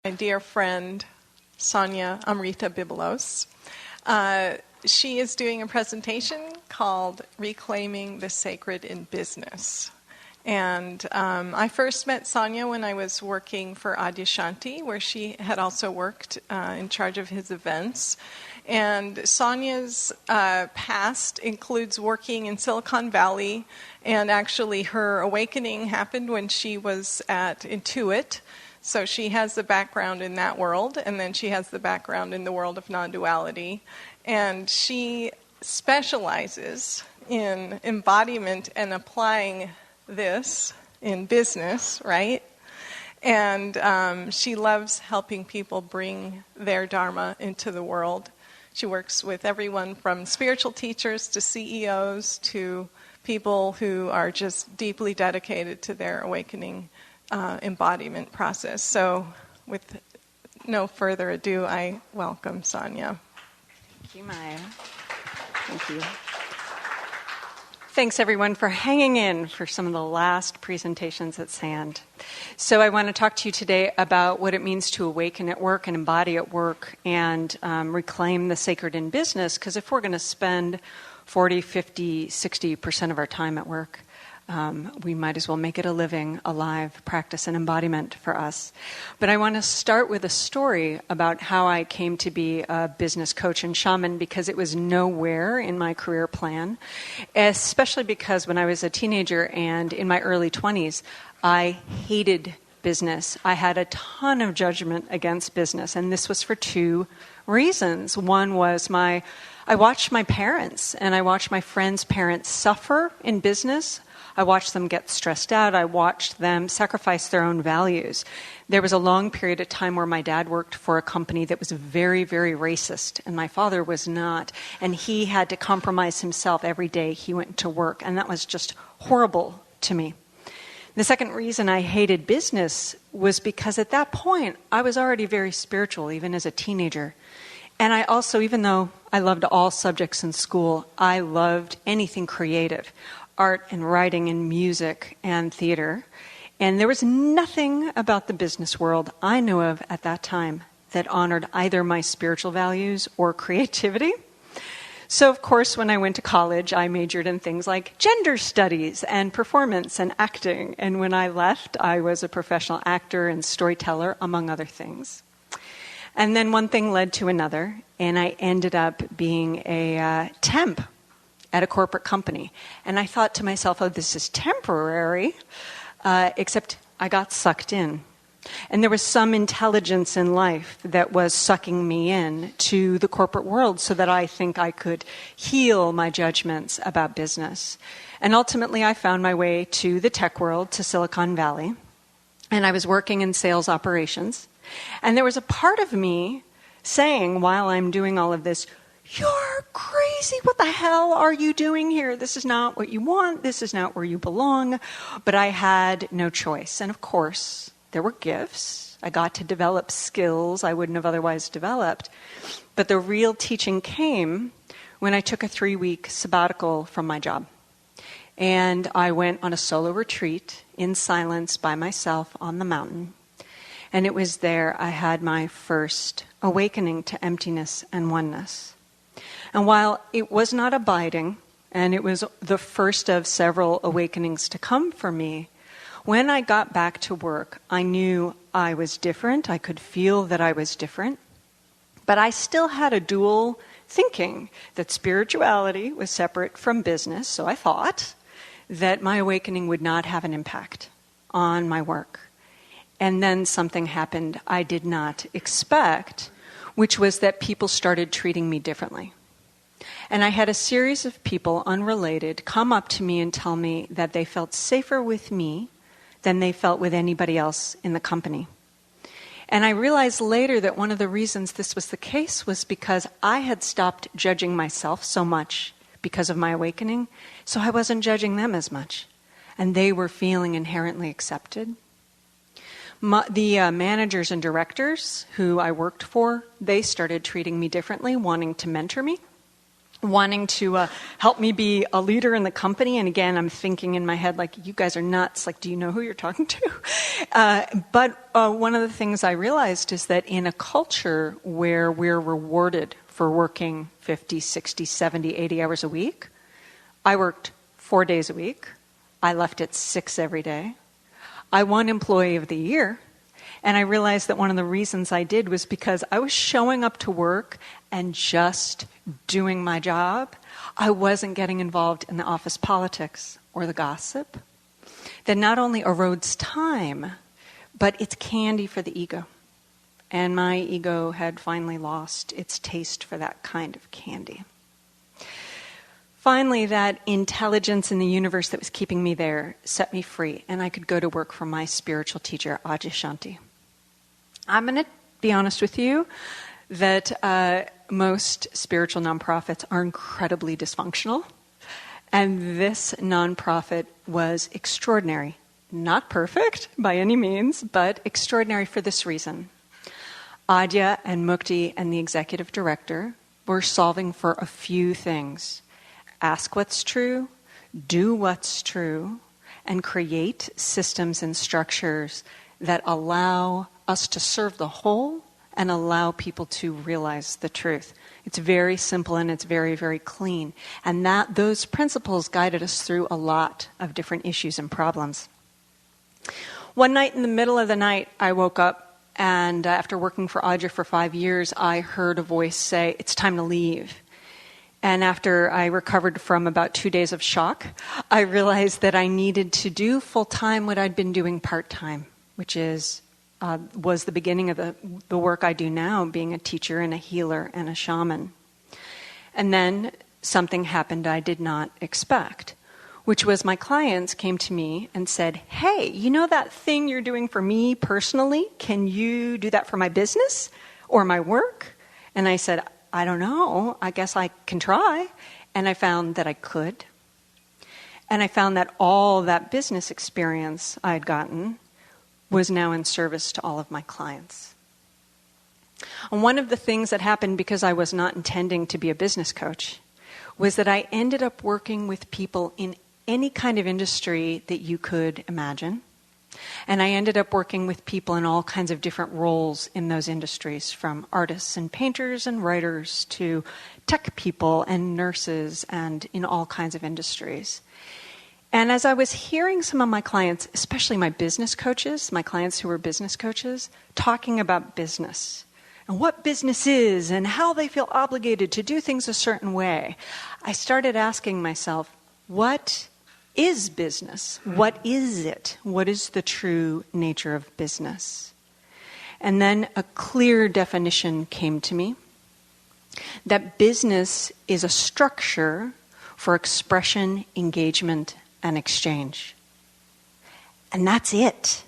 My dear friend, Sonia Amrita Biblos. She is doing a presentation called Reclaiming the Sacred in Business. And I first met Sonia when I was working for Adyashanti, where she had also worked in charge of his events. And Sonia's past includes working in Silicon Valley, and actually her awakening happened when she was at Intuit. So she has the background in that world, and then she has the background in the world of non-duality. And she specializes in embodiment and applying this in business, right? And she loves helping people bring their Dharma into the world. She works with everyone from spiritual teachers to CEOs to people who are just deeply dedicated to their awakening embodiment process. So with no further ado, I welcome Sonia. Thank you, Maya. Thank you. Thanks, everyone, for hanging in for some of the last presentations at SAND. So I want to talk to you today about what it means to awaken at work and embody at work and reclaim the sacred in business, because if we're going to spend 40, 50, 60% of our time at work, we might as well make it a living, alive practice and embodiment for us. But I want to start with a story about how I came to be a business coach and shaman, because it was nowhere in my career plan, especially because when I was a teenager and in my early 20s, I hated business. I had a ton of judgment against business, and this was for two reasons. One was I watched my parents and I watched my friends' parents suffer in business. I watched them get stressed out. I watched them sacrifice their own values. There was a long period of time where my dad worked for a company that was very, very racist, and my father was not. And he had to compromise himself every day he went to work, and that was just horrible to me. The second reason I hated business was because at that point, I was already very spiritual, even as a teenager. And I also, even though I loved all subjects in school, I loved anything creative. Art and writing and music and theater. And there was nothing about the business world I knew of at that time that honored either my spiritual values or creativity. So, of course, when I went to college, I majored in things like gender studies and performance and acting. And when I left, I was a professional actor and storyteller, among other things. And then one thing led to another, and I ended up being a temp at a corporate company. And I thought to myself, oh, this is temporary, except I got sucked in. And there was some intelligence in life that was sucking me in to the corporate world so that I think I could heal my judgments about business. And ultimately, I found my way to the tech world, to Silicon Valley. And I was working in sales operations. And there was a part of me saying, while I'm doing all of this, "You're crazy. What the hell are you doing here? This is not what you want. This is not where you belong." But I had no choice. And of course, there were gifts. I got to develop skills I wouldn't have otherwise developed. But the real teaching came when I took a 3-week sabbatical from my job. And I went on a solo retreat in silence by myself on the mountain. And it was there I had my first awakening to emptiness and oneness. And while it was not abiding, and it was the first of several awakenings to come for me, when I got back to work, I knew I was different. I could feel that I was different. But I still had a dual thinking that spirituality was separate from business, so I thought that my awakening would not have an impact on my work. And then something happened I did not expect, which was that people started treating me differently. And I had a series of people, unrelated, come up to me and tell me that they felt safer with me than they felt with anybody else in the company. And I realized later that one of the reasons this was the case was because I had stopped judging myself so much because of my awakening, so I wasn't judging them as much. And they were feeling inherently accepted. The managers and directors who I worked for, they started treating me differently, wanting to mentor me. wanting to help me be a leader in the company. And again, I'm thinking in my head, like, you guys are nuts. Like, do you know who you're talking to? But one of the things I realized is that in a culture where we're rewarded for working 50, 60, 70, 80 hours a week, I worked 4 days a week. I left at 6 every day. I won Employee of the Year. And I realized that one of the reasons I did was because I was showing up to work and just doing my job. I wasn't getting involved in the office politics or the gossip that not only erodes time, but it's candy for the ego. And my ego had finally lost its taste for that kind of candy. Finally, that intelligence in the universe that was keeping me there set me free, and I could go to work for my spiritual teacher, Adyashanti. I'm going to be honest with you that most spiritual nonprofits are incredibly dysfunctional, and this nonprofit was extraordinary. Not perfect by any means, but extraordinary for this reason. Adya and Mukti and the executive director were solving for a few things. Ask what's true, do what's true, and create systems and structures that allow us to serve the whole and allow people to realize the truth. It's very simple and it's very, very clean. And those principles guided us through a lot of different issues and problems. One night in the middle of the night, I woke up, and after working for Adya for 5 years, I heard a voice say, "It's time to leave." And after I recovered from about 2 days of shock, I realized that I needed to do full-time what I'd been doing part-time, which was the beginning of the work I do now, being a teacher and a healer and a shaman. And then something happened I did not expect, which was my clients came to me and said, "Hey, you know that thing you're doing for me personally? Can you do that for my business or my work?" And I said, "I don't know. I guess I can try." And I found that I could. And I found that all that business experience I had gotten was now in service to all of my clients. And one of the things that happened, because I was not intending to be a business coach, was that I ended up working with people in any kind of industry that you could imagine. And I ended up working with people in all kinds of different roles in those industries, from artists and painters and writers to tech people and nurses, and in all kinds of industries. And as I was hearing some of my clients, especially my business coaches, my clients who were business coaches, talking about business and what business is and how they feel obligated to do things a certain way, I started asking myself, what is business? What is it? What is the true nature of business? And then a clear definition came to me, that business is a structure for expression, engagement, and exchange. And that's it.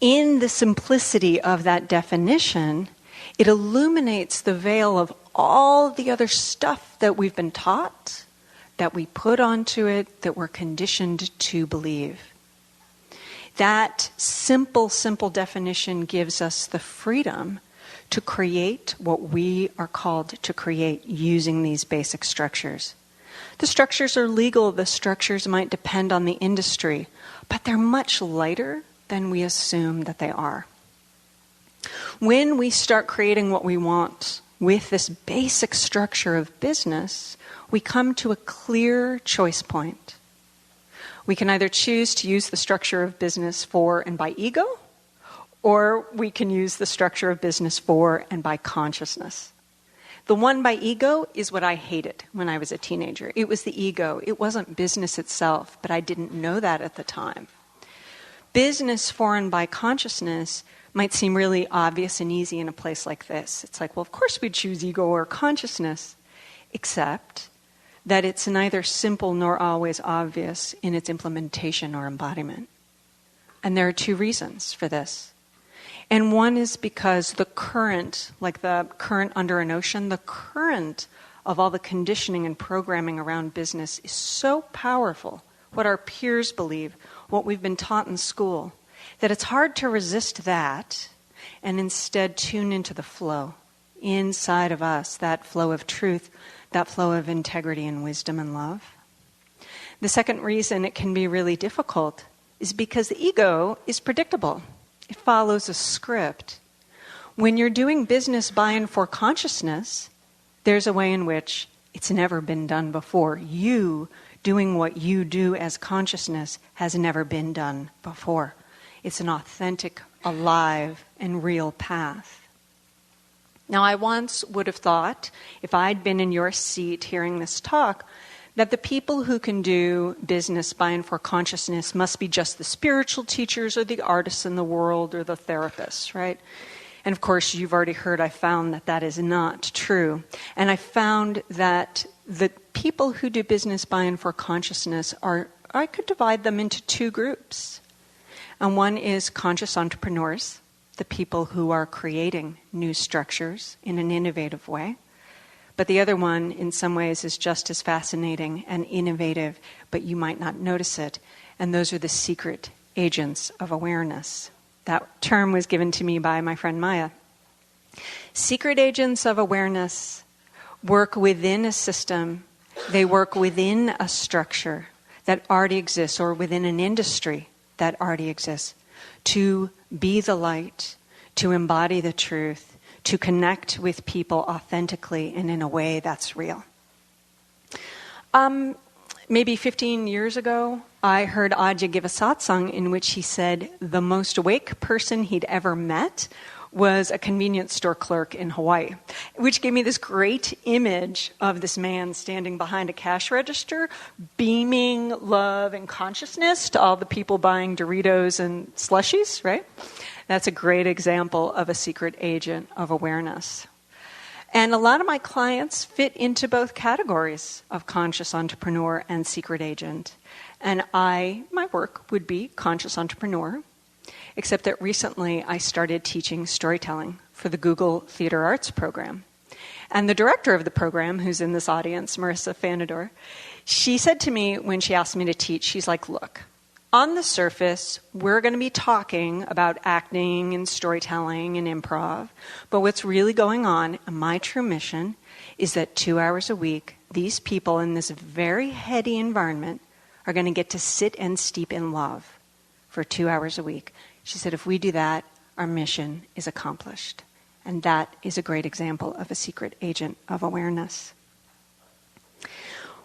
In the simplicity of that definition, it illuminates the veil of all the other stuff that we've been taught, that we put onto it, that we're conditioned to believe. That simple definition gives us the freedom to create what we are called to create using these basic structures. The structures are legal, the structures might depend on the industry, but they're much lighter than we assume that they are. When we start creating what we want with this basic structure of business, we come to a clear choice point. We can either choose to use the structure of business for and by ego, or we can use the structure of business for and by consciousness. The one by ego is what I hated when I was a teenager. It was the ego. It wasn't business itself, but I didn't know that at the time. Business for and by consciousness might seem really obvious and easy in a place like this. It's like, well, of course we'd choose ego or consciousness, except that it's neither simple nor always obvious in its implementation or embodiment. And there are two reasons for this. And one is because the current, like the current under an ocean, the current of all the conditioning and programming around business is so powerful, what our peers believe, what we've been taught in school, that it's hard to resist that and instead tune into the flow, inside of us, that flow of truth, that flow of integrity and wisdom and love. The second reason it can be really difficult is because the ego is predictable. It follows a script. When you're doing business by and for consciousness, there's a way in which it's never been done before. You doing what you do as consciousness has never been done before. It's an authentic, alive, and real path. Now, I once would have thought, if I'd been in your seat hearing this talk, that the people who can do business by and for consciousness must be just the spiritual teachers or the artists in the world or the therapists, right? And of course, you've already heard I found that that is not true. And I found that the people who do business by and for consciousness I could divide them into two groups. And one is conscious entrepreneurs, the people who are creating new structures in an innovative way. But the other one, in some ways, is just as fascinating and innovative, but you might not notice it. And those are the secret agents of awareness. That term was given to me by my friend Maya. Secret agents of awareness work within a system. They work within a structure that already exists, or within an industry that already exists, to be the light, to embody the truth, to connect with people authentically and in a way that's real. Maybe 15 years ago, I heard Ajahn give a satsang in which he said the most awake person he'd ever met was a convenience store clerk in Hawaii, which gave me this great image of this man standing behind a cash register, beaming love and consciousness to all the people buying Doritos and slushies, right? That's a great example of a secret agent of awareness. And a lot of my clients fit into both categories of conscious entrepreneur and secret agent. And my work would be conscious entrepreneur, except that recently I started teaching storytelling for the Google Theater Arts program. And the director of the program, who's in this audience, Marissa Fanador, she said to me when she asked me to teach, she's like, look, on the surface, we're going to be talking about acting and storytelling and improv, but what's really going on, and my true mission, is that 2 hours a week, these people in this very heady environment are going to get to sit and steep in love for 2 hours a week. She said, if we do that, our mission is accomplished. And that is a great example of a secret agent of awareness.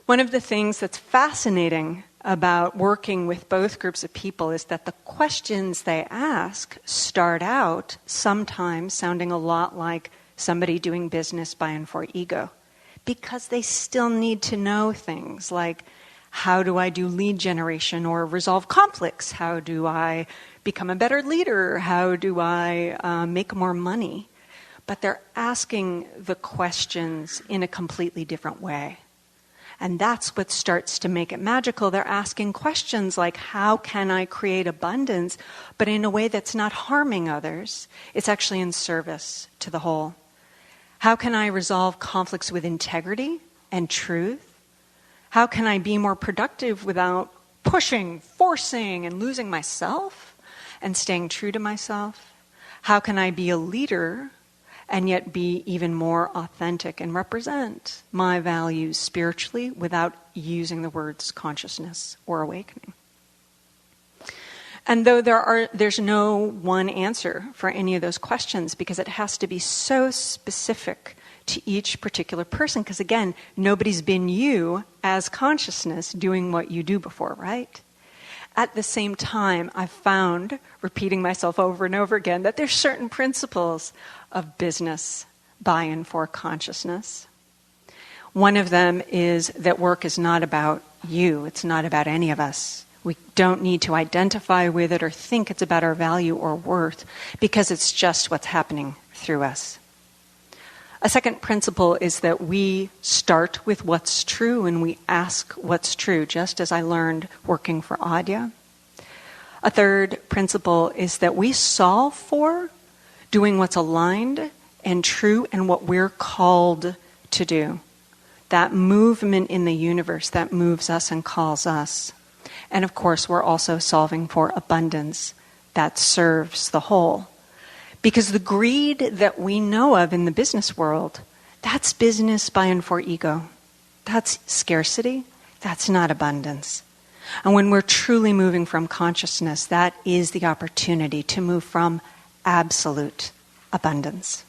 One of the things that's fascinating about working with both groups of people is that the questions they ask start out sometimes sounding a lot like somebody doing business by and for ego, because they still need to know things like, how do I do lead generation or resolve conflicts? How do I become a better leader? How do I make more money? But they're asking the questions in a completely different way. And that's what starts to make it magical. They're asking questions like, how can I create abundance, but in a way that's not harming others? It's actually in service to the whole. How can I resolve conflicts with integrity and truth? How can I be more productive without pushing, forcing, and losing myself and staying true to myself? How can I be a leader and yet be even more authentic and represent my values spiritually without using the words consciousness or awakening? And though there's no one answer for any of those questions, because it has to be so specific to each particular person, because again, nobody's been you as consciousness doing what you do before, right? At the same time, I've found, repeating myself over and over again, that there's certain principles of business by and for consciousness. One of them is that work is not about you. It's not about any of us. We don't need to identify with it or think it's about our value or worth, because it's just what's happening through us. A second principle is that we start with what's true and we ask what's true, just as I learned working for Adya. A third principle is that we solve for doing what's aligned and true and what we're called to do. That movement in the universe that moves us and calls us. And of course, we're also solving for abundance that serves the whole. Because the greed that we know of in the business world, that's business by and for ego. That's scarcity. That's not abundance. And when we're truly moving from consciousness, that is the opportunity to move from absolute abundance.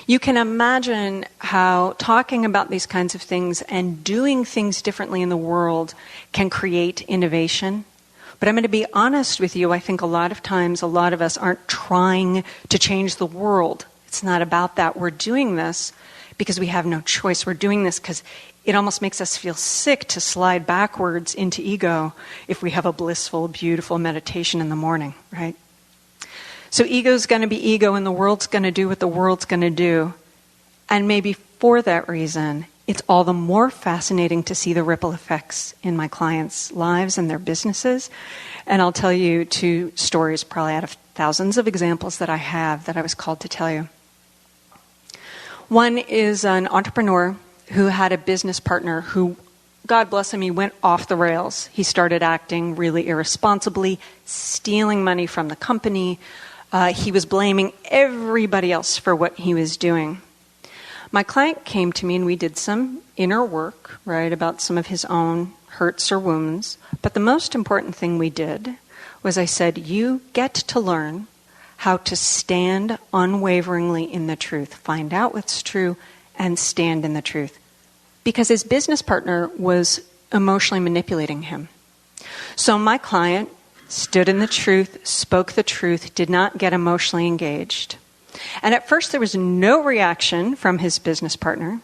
You can imagine how talking about these kinds of things and doing things differently in the world can create innovation. But I'm going to be honest with you, I think a lot of times a lot of us aren't trying to change the world. It's not about that. We're doing this because we have no choice. We're doing this because it almost makes us feel sick to slide backwards into ego if we have a blissful, beautiful meditation in the morning, right? So ego's going to be ego and the world's going to do what the world's going to do. And maybe for that reason, it's all the more fascinating to see the ripple effects in my clients' lives and their businesses. And I'll tell you 2 stories, probably out of thousands of examples that I have that I was called to tell you. One is an entrepreneur who had a business partner who, God bless him, he went off the rails. He started acting really irresponsibly, stealing money from the company. He was blaming everybody else for what he was doing. My client came to me and we did some inner work, right, about some of his own hurts or wounds. But the most important thing we did was I said, you get to learn how to stand unwaveringly in the truth, find out what's true, and stand in the truth. Because his business partner was emotionally manipulating him. So my client stood in the truth, spoke the truth, did not get emotionally engaged. And at first there was no reaction from his business partner.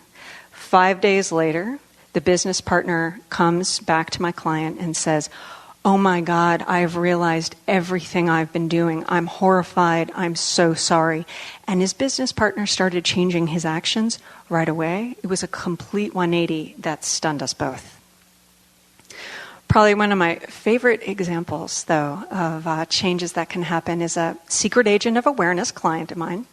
5 days later, the business partner comes back to my client and says, oh my God, I've realized everything I've been doing. I'm horrified. I'm so sorry. And his business partner started changing his actions right away. It was a complete 180 that stunned us both. Probably one of my favorite examples, though, of changes that can happen is a secret agent of awareness client of mine.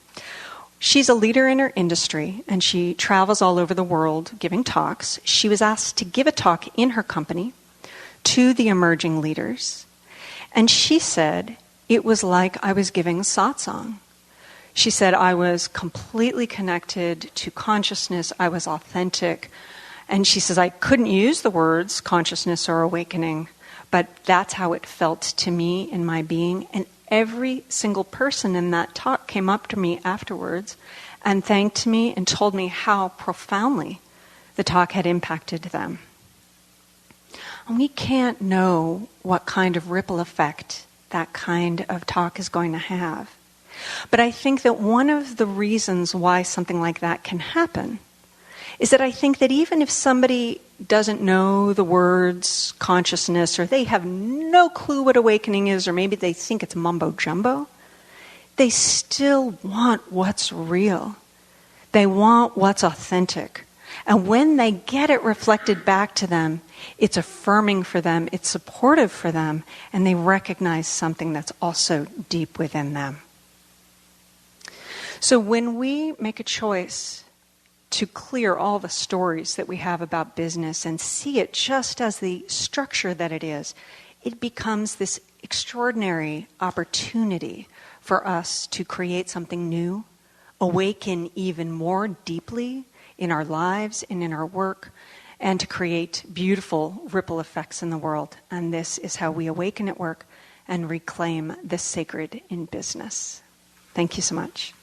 She's a leader in her industry, and she travels all over the world giving talks. She was asked to give a talk in her company to the emerging leaders, and she said, it was like I was giving satsang. She said, I was completely connected to consciousness. I was authentic. And she says, I couldn't use the words consciousness or awakening, but that's how it felt to me in my being. And every single person in that talk came up to me afterwards and thanked me and told me how profoundly the talk had impacted them. And we can't know what kind of ripple effect that kind of talk is going to have. But I think that one of the reasons why something like that can happen is that I think that even if somebody doesn't know the words consciousness, or they have no clue what awakening is, or maybe they think it's mumbo jumbo, they still want what's real. They want what's authentic. And when they get it reflected back to them, it's affirming for them, it's supportive for them, and they recognize something that's also deep within them. So when we make a choice to clear all the stories that we have about business and see it just as the structure that it is, it becomes this extraordinary opportunity for us to create something new, awaken even more deeply in our lives and in our work, and to create beautiful ripple effects in the world. And this is how we awaken at work and reclaim the sacred in business. Thank you so much.